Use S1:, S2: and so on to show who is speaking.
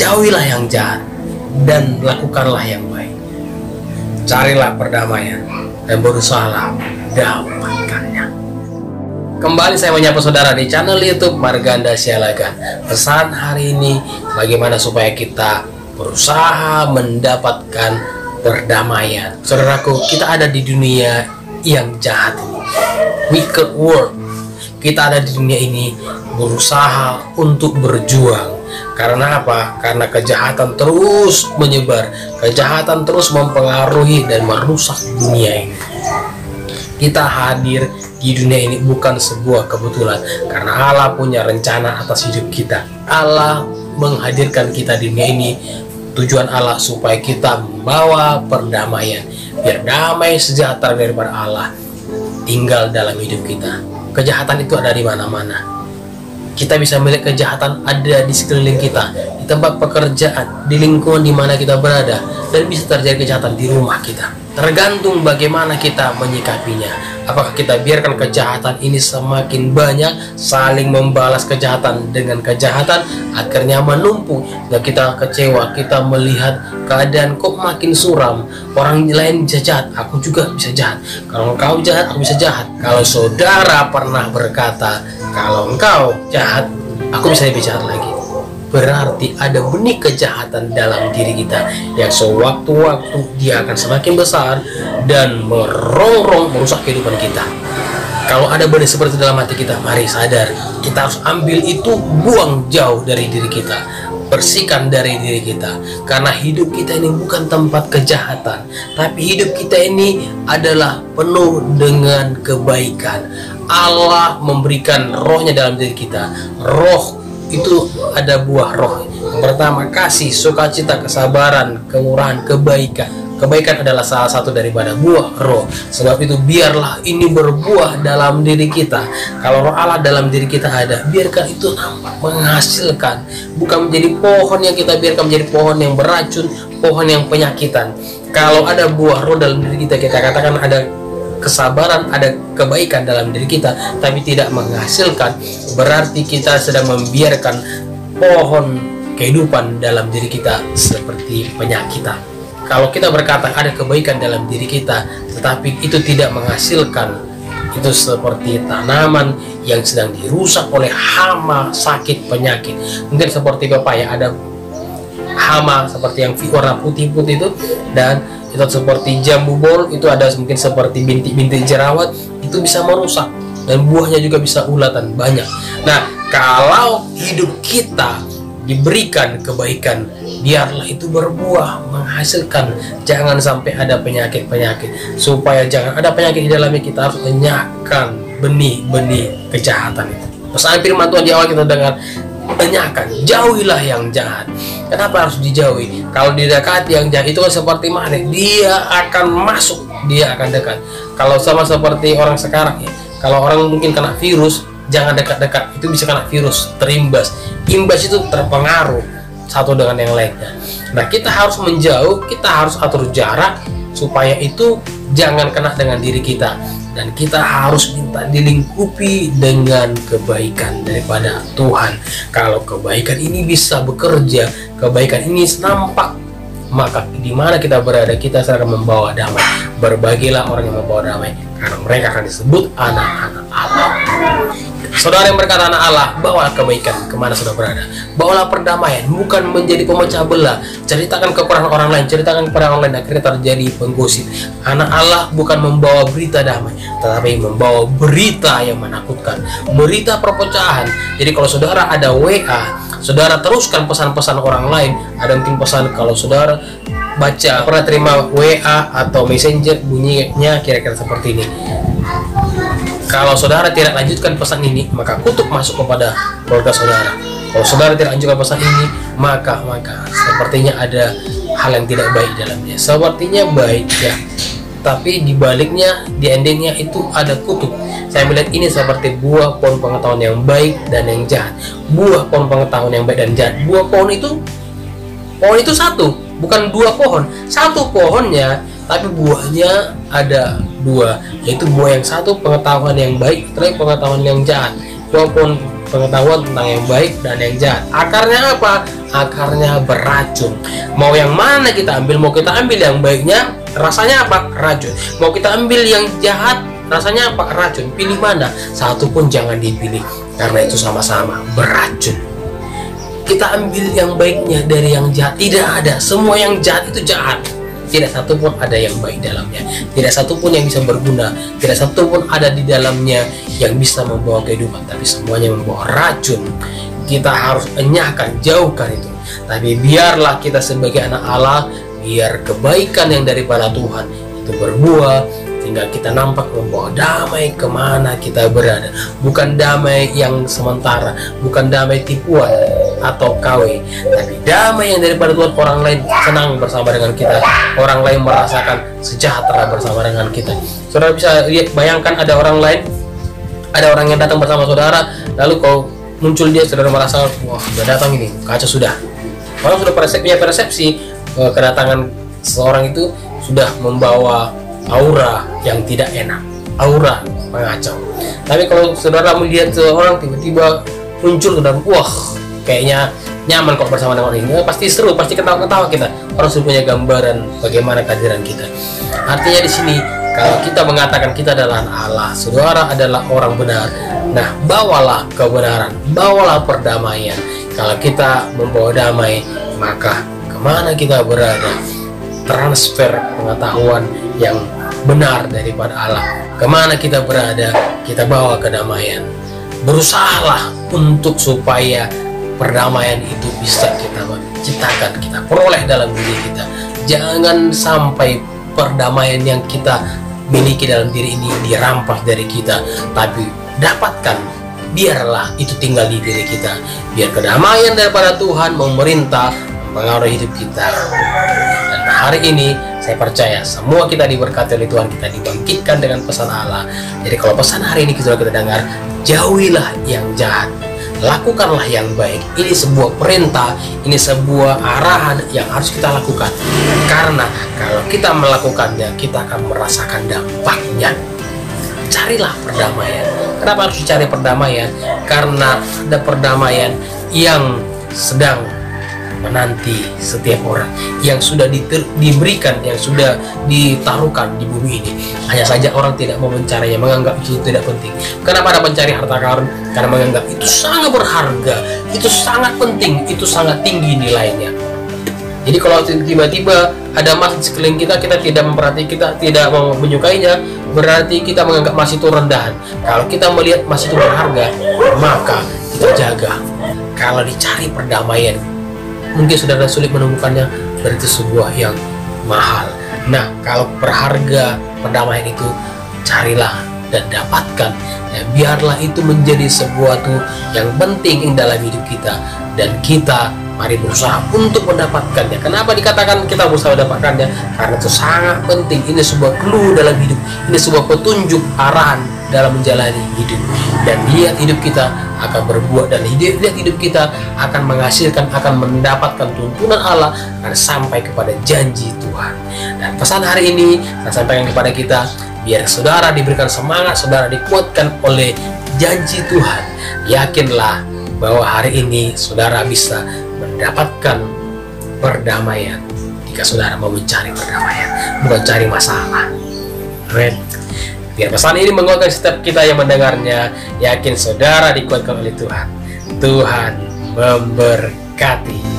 S1: jauhilah yang jahat dan lakukanlah yang baik. Carilah perdamaian dan berusahalah dapatkannya. Kembali saya menyapa saudara di channel YouTube Marganda Sialagan. Pesan hari ini, bagaimana supaya kita berusaha mendapatkan perdamaian. Saudaraku, kita ada di dunia yang jahat ini, wicked world. Kita ada di dunia ini berusaha untuk berjuang. Karena apa? Karena kejahatan terus menyebar, kejahatan terus mempengaruhi dan merusak dunia ini. Kita hadir di dunia ini bukan sebuah kebetulan, karena Allah punya rencana atas hidup kita. Allah menghadirkan kita di dunia ini, tujuan Allah supaya kita membawa perdamaian, biar damai sejahtera daripada Allah tinggal dalam hidup kita. Kejahatan itu ada di mana-mana. Kita bisa melihat kejahatan ada di sekeliling kita, di tempat pekerjaan, di lingkungan di mana kita berada, dan bisa terjadi kejahatan di rumah kita. Tergantung bagaimana kita menyikapinya. Apakah kita biarkan kejahatan ini semakin banyak, saling membalas kejahatan dengan kejahatan, akhirnya menumpuk, dan kita kecewa, kita melihat keadaan kok makin suram, orang lain bisa jahat, aku juga bisa jahat. Kalau engkau jahat, aku bisa jahat. Kalau saudara pernah berkata, kalau engkau jahat, aku bisa lebih jahat lagi, berarti ada benih kejahatan dalam diri kita yang sewaktu-waktu dia akan semakin besar dan merongrong merusak kehidupan kita. Kalau ada benih seperti dalam hati kita, mari sadar, kita harus ambil itu, buang jauh dari diri kita, bersihkan dari diri kita. Karena hidup kita ini bukan tempat kejahatan, tapi hidup kita ini adalah penuh dengan kebaikan. Allah memberikan rohnya dalam diri kita. Roh itu ada buah roh. Yang pertama, kasih, sukacita, kesabaran, kemurahan, kebaikan. Kebaikan adalah salah satu daripada buah roh. Sebab itu biarlah ini berbuah dalam diri kita. Kalau roh Allah dalam diri kita ada, biarkan itu nampak menghasilkan. Bukan menjadi pohon yang kita biarkan menjadi pohon yang beracun, pohon yang penyakitan. Kalau ada buah roh dalam diri kita, kita katakan ada kesabaran, ada kebaikan dalam diri kita, tapi tidak menghasilkan, berarti kita sedang membiarkan pohon kehidupan dalam diri kita seperti penyakitan. Kalau kita berkata ada kebaikan dalam diri kita, tetapi itu tidak menghasilkan, itu seperti tanaman yang sedang dirusak oleh hama, sakit, penyakit. Mungkin seperti pepaya, ada hama seperti yang warna putih-putih itu, dan itu seperti jambu bol, itu ada mungkin seperti bintik-bintik jerawat, itu bisa merusak, dan buahnya juga bisa ulatan banyak. Nah, kalau hidup kita diberikan kebaikan, biarlah itu berbuah, menghasilkan. Jangan sampai ada penyakit-penyakit. Supaya jangan ada penyakit di dalamnya, kita harus lenyapkan benih-benih kejahatan itu. Pesan firman Tuhan di awal kita dengar, tanyakan, jauhilah yang jahat. Kenapa harus dijauhi? Kalau didekati yang jahat itu kan seperti magnet, dia akan masuk, dia akan dekat. Kalau sama seperti orang sekarang ya, kalau orang mungkin kena virus, jangan dekat-dekat, itu bisa kena virus, terimbas. Imbas itu terpengaruh satu dengan yang lainnya. Nah, kita harus menjauh, kita harus atur jarak supaya itu jangan kena dengan diri kita. Dan kita harus minta dilingkupi dengan kebaikan daripada Tuhan. Kalau kebaikan ini bisa bekerja, kebaikan ini nampak, maka di mana kita berada, kita akan membawa damai. Berbagilah orang yang membawa damai, karena mereka akan disebut anak-anak Allah. Saudara yang berkata anak Allah, bawalah kebaikan kemana sudah berada. Bawalah perdamaian, bukan menjadi pemecah belah. Ceritakan kekurangan orang lain, ceritakan kepada orang lain, akhirnya terjadi penggosip. Anak Allah bukan membawa berita damai, tetapi membawa berita yang menakutkan, berita perpecahan. Jadi kalau saudara ada WA, saudara teruskan pesan-pesan orang lain. Ada mungkin pesan, kalau saudara baca, pernah terima WA atau Messenger, bunyinya kira-kira seperti ini. Kalau saudara tidak lanjutkan pesan ini, maka kutuk masuk kepada keluarga saudara. Kalau saudara tidak lanjutkan pesan ini, maka sepertinya ada hal yang tidak baik dalamnya. Sepertinya baik ya, tapi di baliknya, di endingnya itu ada kutuk. Saya melihat ini seperti buah pohon pengetahuan yang baik dan yang jahat. Buah pohon pengetahuan yang baik dan jahat. Buah pohon itu satu, bukan dua pohon. Satu pohonnya, tapi buahnya ada dua, yaitu buah yang satu pengetahuan yang baik, terakhir pengetahuan yang jahat. Buah pohon pengetahuan tentang yang baik dan yang jahat. Akarnya apa? akarnya beracun. Mau yang mana kita ambil? Mau kita ambil yang baiknya, rasanya apa? Racun. Mau kita ambil yang jahat, rasanya apa? Racun. Pilih mana? Satu pun jangan dipilih, karena itu sama-sama beracun. Kita ambil yang baiknya dari yang jahat. Tidak ada. Semua yang jahat itu jahat. Tidak satu pun ada yang baik dalamnya. Tidak satu pun yang bisa berguna. Tidak satu pun ada di dalamnya yang bisa membawa kehidupan. Tapi semuanya membawa racun. Kita harus enyahkan, jauhkan itu. Tapi biarlah kita sebagai anak Allah, biar kebaikan yang daripada Tuhan itu berbuah, tinggal kita nampak membawa damai kemana kita berada. Bukan damai yang sementara, bukan damai tipuan atau KW, tapi damai yang daripada Tuhan. Orang lain senang bersama dengan kita, orang lain merasakan sejahtera bersama dengan kita. Saudara bisa lihat, bayangkan ada orang lain, ada orang yang datang bersama saudara, lalu kau muncul dia, saudara merasa, wah sudah datang ini, kaca sudah. Orang sudah punya persepsi kedatangan seseorang itu sudah membawa aura yang tidak enak, aura mengacau. Tapi kalau saudara melihat seorang tiba-tiba muncul dan wah kayaknya nyaman kok bersama dengan ini, pasti seru, pasti ketawa-ketawa kita. Orang sudah punya gambaran bagaimana kehadiran kita. Artinya di sini kalau kita mengatakan kita adalah Allah, saudara adalah orang benar. Nah, bawalah kebenaran, bawalah perdamaian. Kalau kita membawa damai, maka kemana kita berada, transfer pengetahuan yang benar daripada Allah. Kemana kita berada, kita bawa kedamaian. Berusahalah untuk supaya perdamaian itu bisa kita ciptakan, kita peroleh dalam diri kita. Jangan sampai perdamaian yang kita miliki dalam diri ini dirampas dari kita, tapi dapatkan. Biarlah itu tinggal di diri kita. Biar kedamaian daripada Tuhan memerintah, mempengaruhi hidup kita. Dan hari ini saya percaya semua kita diberkati oleh Tuhan, kita dibangkitkan dengan pesan Allah. Jadi kalau pesan hari ini kita dengar, jauhilah yang jahat, lakukanlah yang baik. Ini sebuah perintah, ini sebuah arahan yang harus kita lakukan. Karena kalau kita melakukannya, kita akan merasakan dampaknya. Carilah perdamaian. Kenapa harus dicari perdamaian? Karena ada perdamaian yang sedang menanti setiap orang, yang sudah diberikan, yang sudah ditaruhkan di bumi ini. Hanya saja orang tidak mau mencarinya, menganggap itu tidak penting. Kenapa ada pencari harta karun? Karena menganggap itu sangat berharga, itu sangat penting, itu sangat tinggi nilainya. Jadi kalau tiba-tiba ada emas di sekeliling kita, kita tidak memperhatikan, kita tidak mau menyukainya, berarti kita menganggap emas itu rendahan. Kalau kita melihat emas itu berharga, maka kita jaga. Kalau dicari perdamaian, mungkin saudara sulit menemukannya, berarti sebuah yang mahal. Nah, kalau berharga perdamaian itu, carilah dan dapatkan. Ya, biarlah itu menjadi sesuatu yang penting dalam hidup kita, dan kita mari berusaha untuk mendapatkannya. Kenapa dikatakan kita berusaha mendapatkannya? Karena itu sangat penting. Ini sebuah clue dalam hidup, ini sebuah petunjuk arahan dalam menjalani hidup. Dan lihat hidup kita akan berbuat, dan lihat hidup kita akan menghasilkan, akan mendapatkan tuntunan Allah, akan sampai kepada janji Tuhan. Dan pesan hari ini saya sampaikan kepada kita, biar saudara diberikan semangat, saudara dikuatkan oleh janji Tuhan. Yakinlah bahwa hari ini saudara bisa mendapatkan perdamaian jika saudara mau mencari perdamaian, bukan cari masalah. Amin. Biar pesan ini menguatkan setiap kita yang mendengarnya. Yakin saudara dikuatkan oleh Tuhan. Tuhan memberkati.